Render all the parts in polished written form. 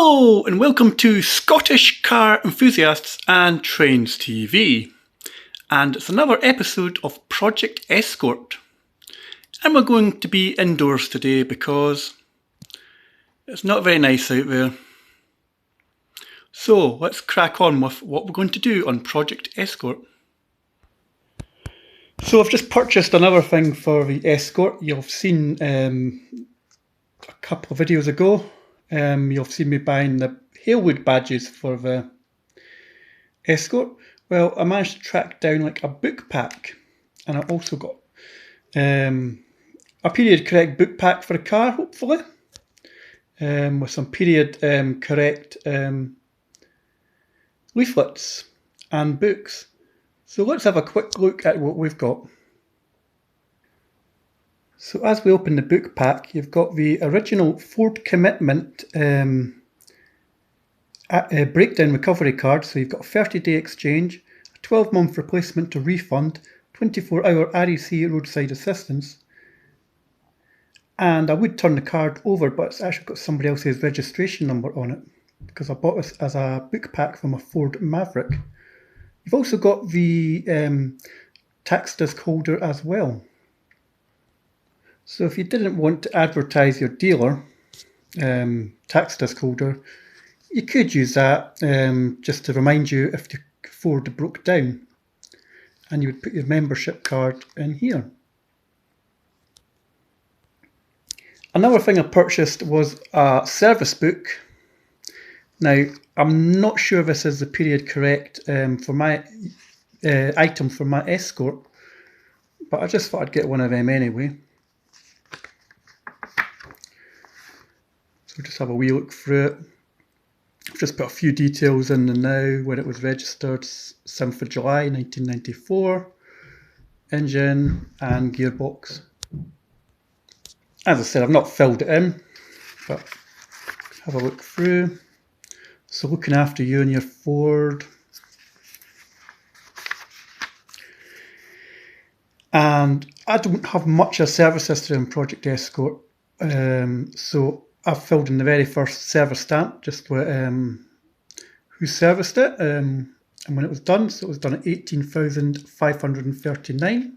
Hello and welcome to Scottish Car Enthusiasts and Trains TV. And it's another episode of Project Escort. And we're going to be indoors today because it's not very nice out there. So let's crack on with what we're going to do on Project Escort. So I've just purchased another thing for the Escort. You've seen a couple of videos ago. You've seen me buying the Halewood badges for the Escort. Well, I managed to track down like a Bookpack, and I also got a period correct Bookpack for a car, hopefully, with some period correct leaflets and books. So let's have a quick look at what we've got. So as we open the Bookpack, you've got the original Ford Commitment breakdown recovery card. So you've got a 30-day exchange, a 12-month replacement to refund, 24-hour REC roadside assistance. And I would turn the card over, but it's actually got somebody else's registration number on it because I bought this as a Bookpack from a Ford Maverick. You've also got the tax disc holder as well. So if you didn't want to advertise your dealer tax disc holder, you could use that just to remind you if the Ford broke down, and you would put your membership card in here. Another thing I purchased was a service book. Now, I'm not sure this is the period correct for my item for my Escort, but I just thought I'd get one of them anyway. So just have a wee look through it. I've just put a few details in the now, when it was registered, 7th of July 1994, engine and gearbox. As I said, I've not filled it in, but have a look through. So looking after you and your Ford. And I don't have much of service history in Project Escort, so I've filled in the very first service stamp, just with, who serviced it and when it was done. So it was done at 18,539.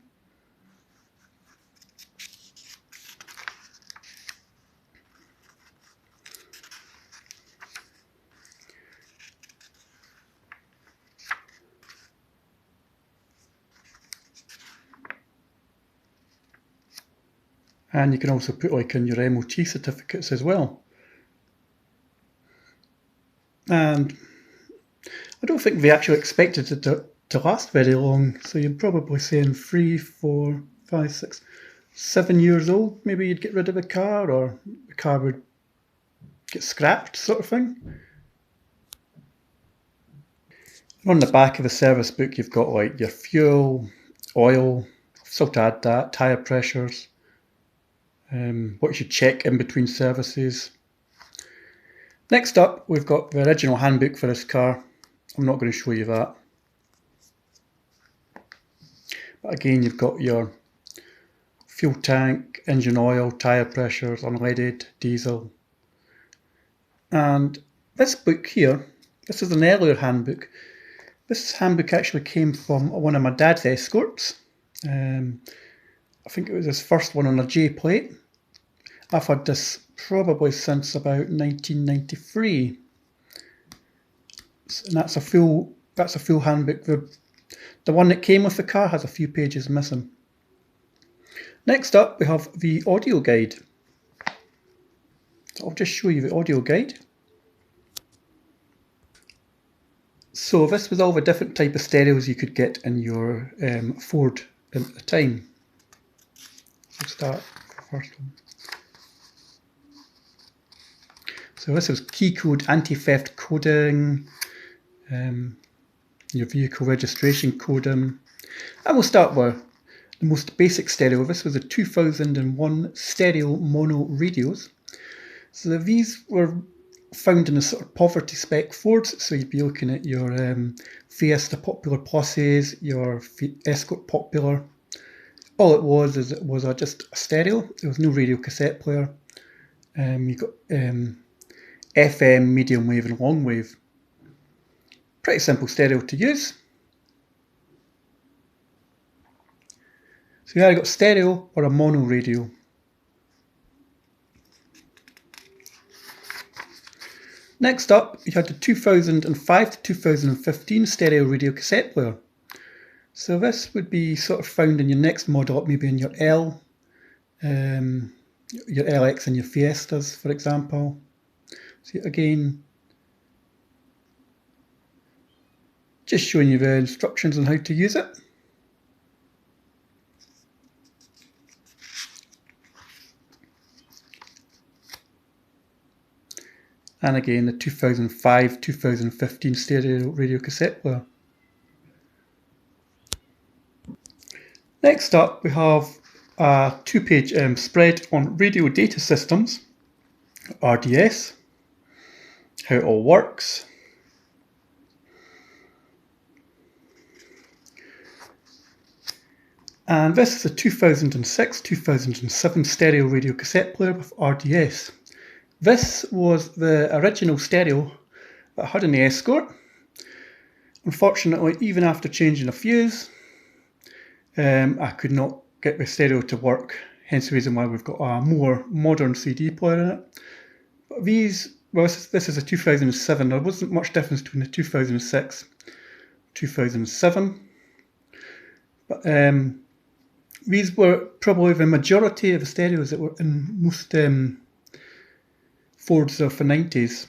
And you can also put like in your MOT certificates as well. And I don't think they actually expected it to last very long. So you're probably saying 3, 4, 5, 6, 7 years old. Maybe you'd get rid of the car, or the car would get scrapped, sort of thing. And on the back of the service book, you've got like your fuel, oil, still to add that, tyre pressures. What you should check in between services. Next up, we've got the original handbook for this car. I'm not going to show you that. But again, you've got your fuel tank, engine oil, tyre pressures, unleaded, diesel. And this book here, this is an earlier handbook. This handbook actually came from one of my dad's Escorts. I think it was his first one on a J plate. I've had this probably since about 1993. And that's a full handbook. The one that came with the car has a few pages missing. Next up, we have the audio guide. So I'll just show you the audio guide. So this was all the different type of stereos you could get in your Ford at the time. We'll start with the first one. So this is key code anti-theft coding, your vehicle registration coding. And we'll start with the most basic stereo. This was a 2001 stereo mono radios. So these were found in a sort of poverty spec Fords. So you'd be looking at your Fiesta Popular Pluses, your Escort Popular. All it was just a stereo. There was no radio cassette player. You got FM, medium wave and long wave. Pretty simple stereo to use. So here I got stereo or a mono radio. Next up, you had the 2005 to 2015 stereo radio cassette player. So this would be sort of found in your next model up, maybe in your L, your LX and your Fiestas, for example. So again, just showing you the instructions on how to use it. And again, the 2005-2015 stereo radio cassette player. Next up, we have a 2-page spread on radio data systems, RDS, how it all works. And this is a 2006-2007 stereo radio cassette player with RDS. This was the original stereo that I had in the Escort. Unfortunately, even after changing a fuse, I could not get the stereo to work, hence the reason why we've got a more modern CD player in it. But these, well, this is a 2007, there wasn't much difference between the 2006 2007. But these were probably the majority of the stereos that were in most Fords of the 90s,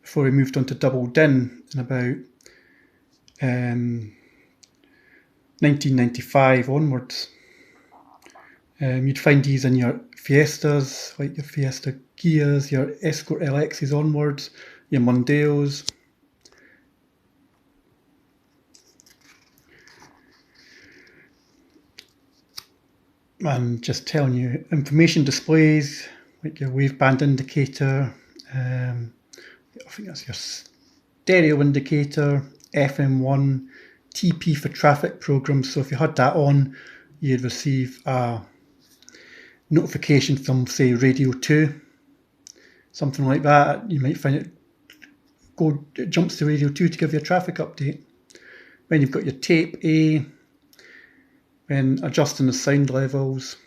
before we moved on to double din in about 1995 onwards. You'd find these in your Fiestas, like your Fiesta Gias, your Escort LXs onwards, your Mondeos. And just telling you, information displays, like your waveband indicator, I think that's your stereo indicator, FM1, TP for traffic programs. So if you had that on, you'd receive a notification from, say, Radio 2, something like that. You might find it jumps to Radio 2 to give you a traffic update. Then you've got your tape A, then adjusting the sound levels.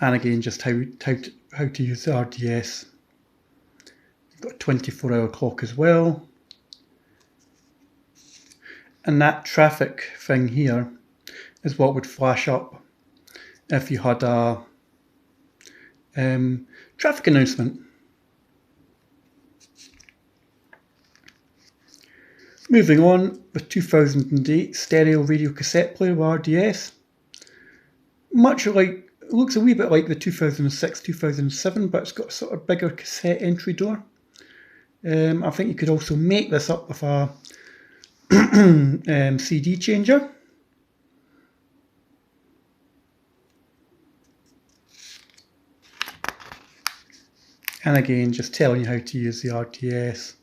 And again, just how to use the RDS. You've got a 24-hour clock as well. And that traffic thing here is what would flash up if you had a traffic announcement. Moving on, with 2008 stereo radio cassette player with RDS. Much like, it looks a wee bit like the 2006-2007, but it's got a sort of bigger cassette entry door. I think you could also make this up with a CD changer. And again, just telling you how to use the RTS.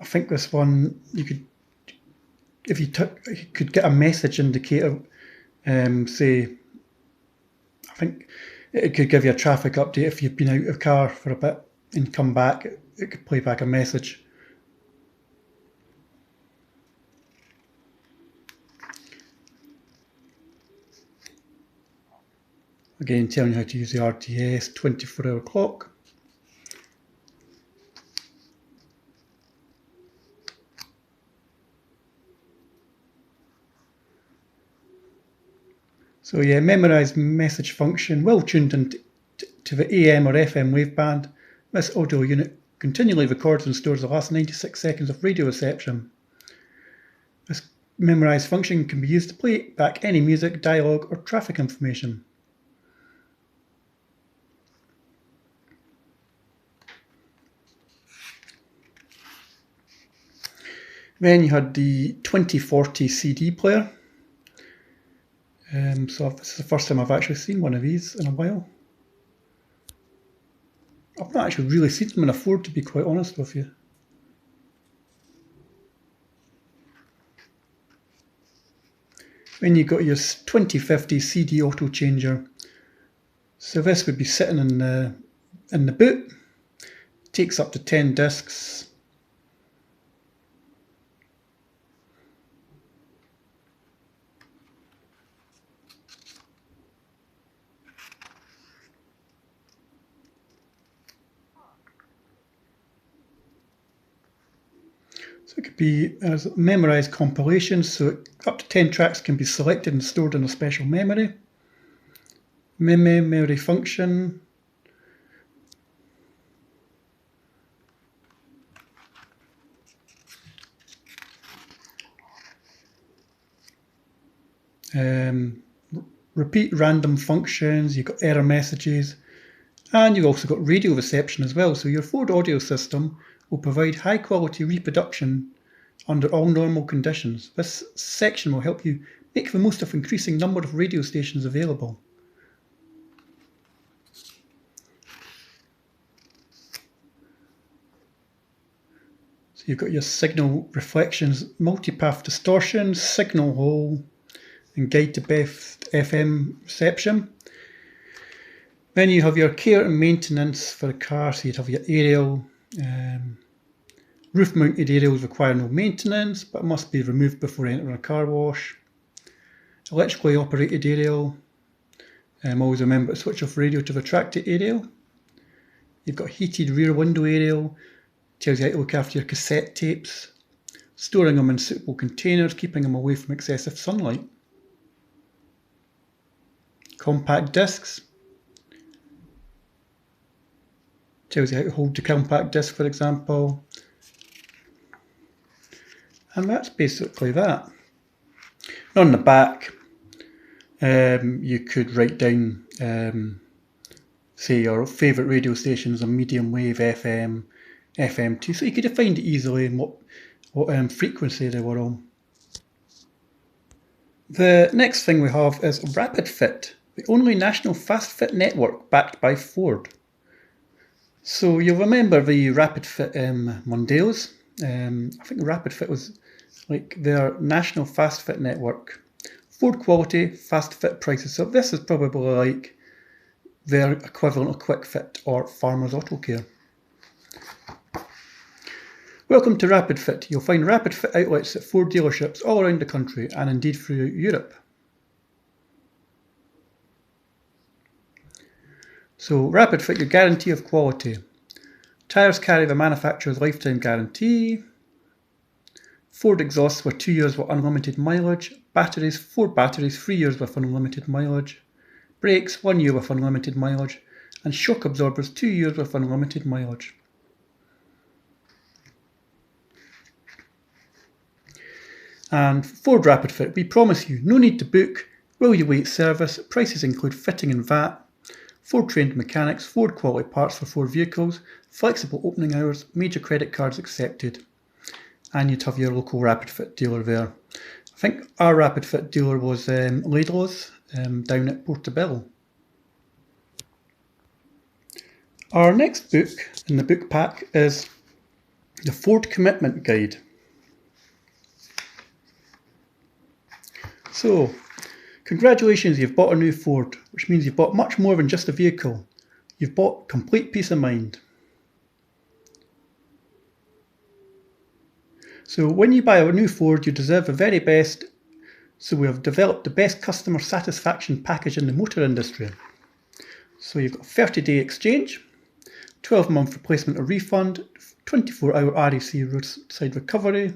I think this one, you could, if you could get a message indicator, say, I think it could give you a traffic update if you've been out of the car for a bit and come back, it could play back a message. Again, telling you how to use the RTS 24-hour clock. So yeah, memorise message function, well tuned into to the AM or FM waveband. This audio unit continually records and stores the last 96 seconds of radio reception. This memorise function can be used to play back any music, dialogue or traffic information. Then you had the 2040 CD player. So this is the first time I've actually seen one of these in a while. I've not actually really seen them in a Ford, to be quite honest with you. Then you've got your 2050 CD auto changer. So this would be sitting in the boot. Takes up to 10 discs. So it could be as memorized compilations, so up to 10 tracks can be selected and stored in a special memory. Memory function. Repeat random functions, you've got error messages, and you've also got radio reception as well. So your Ford audio system will provide high quality reproduction under all normal conditions. This section will help you make the most of increasing number of radio stations available. So you've got your signal reflections, multipath distortion, signal hole, and guide to best FM reception. Then you have your care and maintenance for the car, so you'd have your aerial. Roof-mounted aerials require no maintenance, but must be removed before entering a car wash. Electrically operated aerial. Always remember to switch off radio to retracted aerial. You've got heated rear window aerial. Tells you how to look after your cassette tapes. Storing them in suitable containers, keeping them away from excessive sunlight. Compact discs. Tells you how to hold the compact disc, for example. And that's basically that. On the back, you could write down, say, your favourite radio stations on medium wave, FM, FM2, so you could find it easily and what frequency they were on. The next thing we have is RapidFit, the only national fast fit network backed by Ford. So you'll remember the RapidFit Mondeos. I think RapidFit was like their national fast fit network. Ford quality, fast fit prices. So this is probably like their equivalent of Quick Fit or Farmers Auto Care. Welcome to RapidFit. You'll find RapidFit outlets at Ford dealerships all around the country and indeed throughout Europe. So RapidFit, your guarantee of quality. Tyres carry the manufacturer's lifetime guarantee. Ford exhausts were 2 years with unlimited mileage. Batteries, Ford batteries, 3 years with unlimited mileage. Brakes, 1 year with unlimited mileage. And shock absorbers, 2 years with unlimited mileage. And Ford RapidFit, we promise you, no need to book, will you wait service, prices include fitting and VAT, Ford trained mechanics, Ford quality parts for Ford vehicles, flexible opening hours, major credit cards accepted. And you'd have your local RapidFit dealer there. I think our RapidFit dealer was Laidlaw's down at Portobello. Our next book in the book pack is the Ford Commitment Guide. So, congratulations, you've bought a new Ford, which means you've bought much more than just a vehicle. You've bought complete peace of mind. So when you buy a new Ford, you deserve the very best. So we have developed the best customer satisfaction package in the motor industry. So you've got a 30-day exchange, 12-month replacement or refund, 24-hour RAC roadside recovery,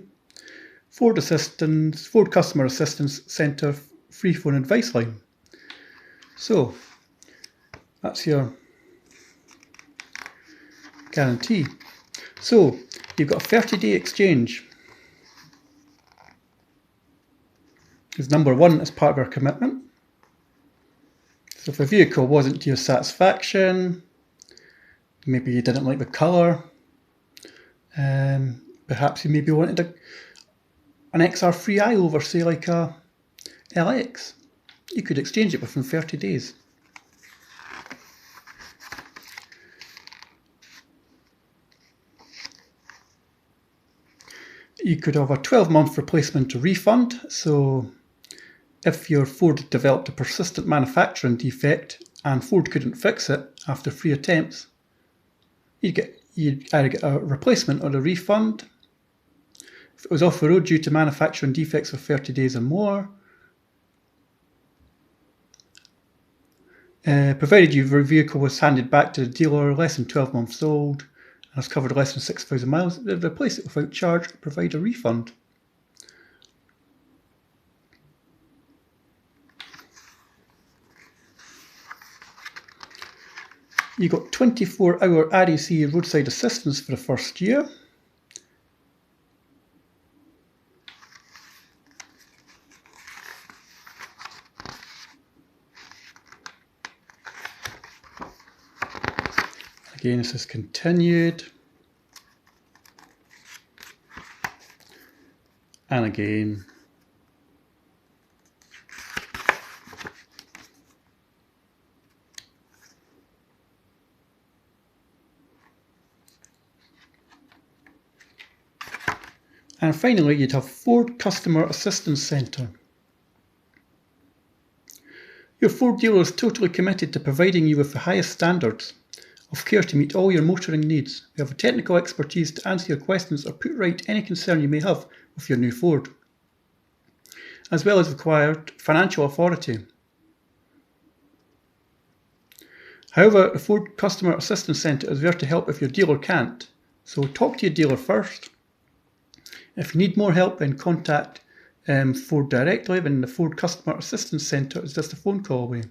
Ford Assistance, Ford Customer Assistance Centre free phone advice line. So that's your guarantee. So you've got a 30-day exchange. Because number one is part of our commitment. So if a vehicle wasn't to your satisfaction, maybe you didn't like the colour, perhaps you maybe wanted an XR3i over, say, like a LX, you could exchange it within 30 days. You could have a 12-month replacement to refund, so if your Ford developed a persistent manufacturing defect and Ford couldn't fix it after 3 attempts, you'd either get a replacement or a refund. If it was off the road due to manufacturing defects for 30 days or more, provided your vehicle was handed back to the dealer less than 12 months old and has covered less than 6,000 miles, they'd replace it without charge or provide a refund. You got 24-hour RAC roadside assistance for the first year. Again, this is continued. And again. And finally, you'd have Ford Customer Assistance Centre. Your Ford dealer is totally committed to providing you with the highest standards of care to meet all your motoring needs. We have the technical expertise to answer your questions or put right any concern you may have with your new Ford, as well as required financial authority. However, the Ford Customer Assistance Centre is there to help if your dealer can't, so talk to your dealer first. If you need more help, then contact Ford directly, then the Ford Customer Assistance Centre is just a phone call away.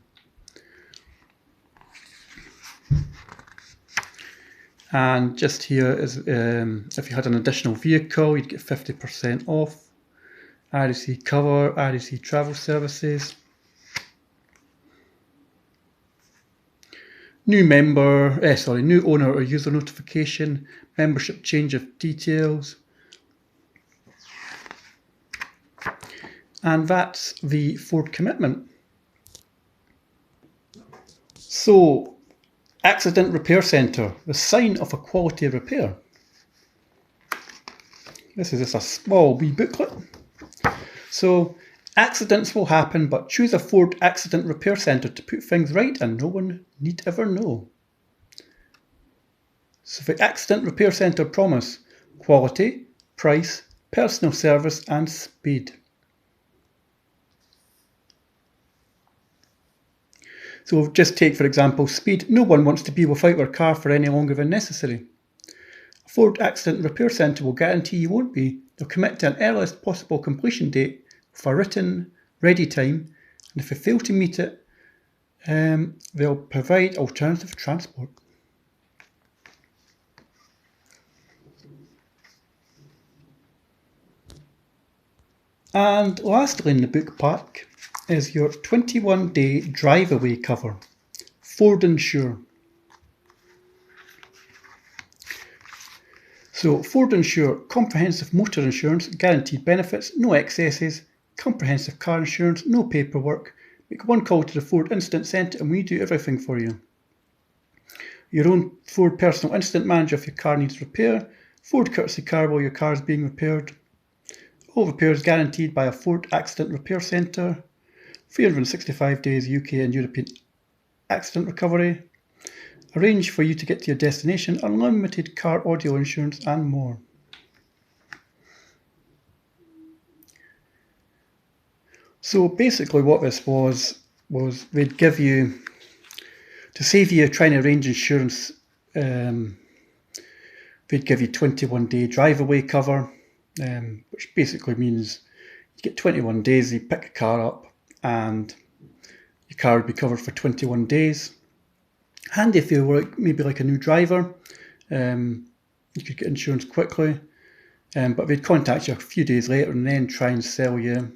And just here is if you had an additional vehicle, you'd get 50% off. RAC cover, RAC travel services. New owner or user notification, membership change of details. And that's the Ford commitment. So, Accident Repair Centre, the sign of a quality repair. This is just a small wee booklet. So, accidents will happen, but choose a Ford Accident Repair Centre to put things right and no one need ever know. So the Accident Repair Centre promise quality, price, personal service and speed. So we'll just take, for example, speed. No one wants to be without their car for any longer than necessary. A Ford Accident Repair Centre will guarantee you won't be. They'll commit to an earliest possible completion date with a written, ready time, and if they fail to meet it, they'll provide alternative transport. And lastly in the book pack is your 21-day drive-away cover, Ford Insure. So Ford Insure, comprehensive motor insurance, guaranteed benefits, no excesses, comprehensive car insurance, no paperwork. Make one call to the Ford Incident Centre and we do everything for you. Your own Ford personal incident manager if your car needs repair, Ford courtesy car while your car is being repaired. All repairs guaranteed by a Ford Accident Repair Centre. 365 days UK and European accident recovery. Arrange for you to get to your destination, unlimited car audio insurance and more. So basically what this was they'd give you, to save you trying to arrange insurance, they'd give you 21-day drive-away cover, which basically means you get 21 days, you pick a car up and your car would be covered for 21 days. Handy if you were maybe like a new driver, you could get insurance quickly, but they'd contact you a few days later and then try and sell you,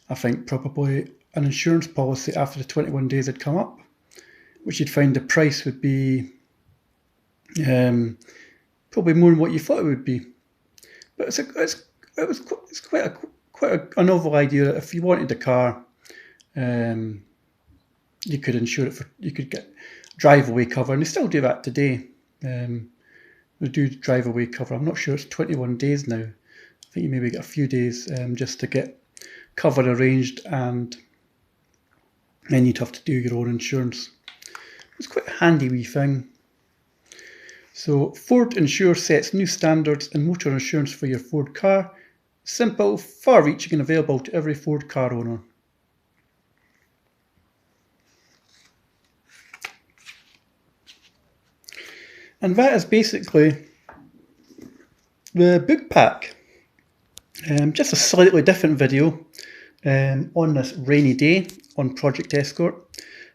I think probably an insurance policy after the 21 days had come up, which you'd find the price would be probably more than what you thought it would be. But it's quite a novel idea that if you wanted a car, you could insure it you could get drive-away cover, and they still do that today. They do drive-away cover. I'm not sure it's 21 days now. I think you maybe get a few days just to get cover arranged, and then you'd have to do your own insurance. It's quite a handy wee thing. So Ford Insure sets new standards in motor insurance for your Ford car. Simple, far-reaching and available to every Ford car owner. And that is basically the Bookpack. Just a slightly different video on this rainy day on Project Escort.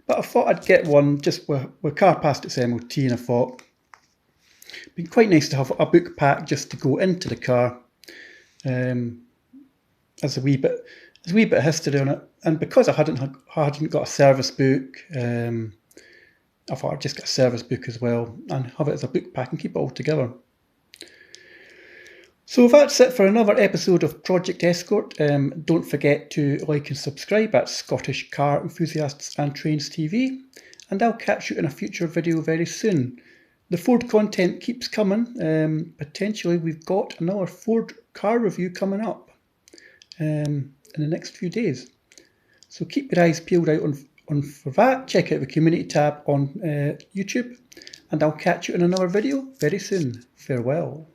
But I thought I'd get one just with car past its MOT, and I thought it'd be quite nice to have a Bookpack just to go into the car as a wee bit of history on it. And because I hadn't got a service book, I thought I'd just get a service book as well and have it as a Bookpack and keep it all together. So that's it for another episode of Project Escort. Don't forget to like and subscribe at Scottish Car Enthusiasts and Trains TV, and I'll catch you in a future video very soon. The Ford content keeps coming. Potentially we've got another Ford car review coming up in the next few days. So keep your eyes peeled out on for that. Check out the community tab on YouTube, and I'll catch you in another video very soon. Farewell.